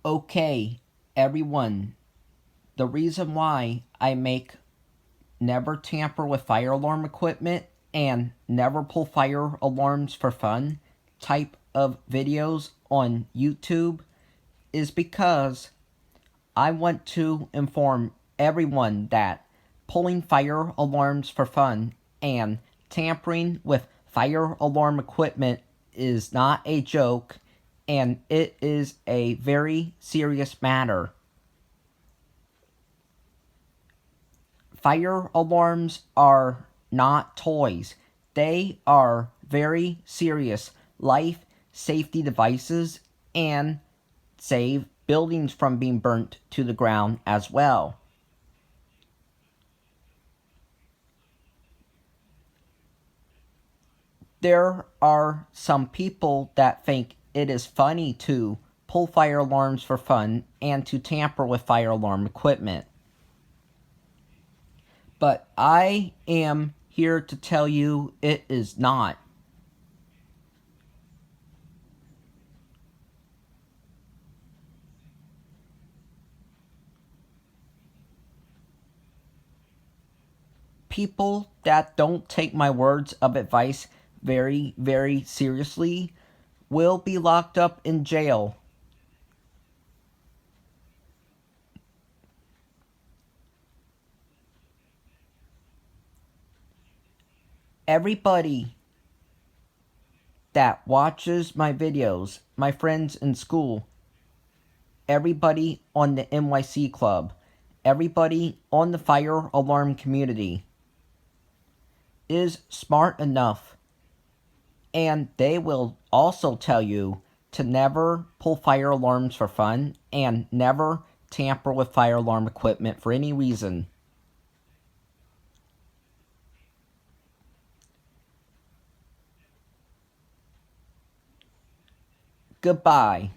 Okay, everyone, the reason why I make never tamper with fire alarm equipment and never pull fire alarms for fun type of videos on YouTube is because I want to inform everyone that pulling fire alarms for fun and tampering with fire alarm equipment is not a joke, and it is a very serious matter. Fire alarms are not toys. They are very serious life safety devices and save buildings from being burnt to the ground as well. There are some people that think it is funny to pull fire alarms for fun and to tamper with fire alarm equipment. But I am here to tell you it is not. People that don't take my words of advice very, very seriously will be locked up in jail. Everybody that watches my videos, my friends in school, everybody on the NYC Club, everybody on the fire alarm community is smart enough, and they will also tell you to never pull fire alarms for fun and never tamper with fire alarm equipment for any reason. Goodbye.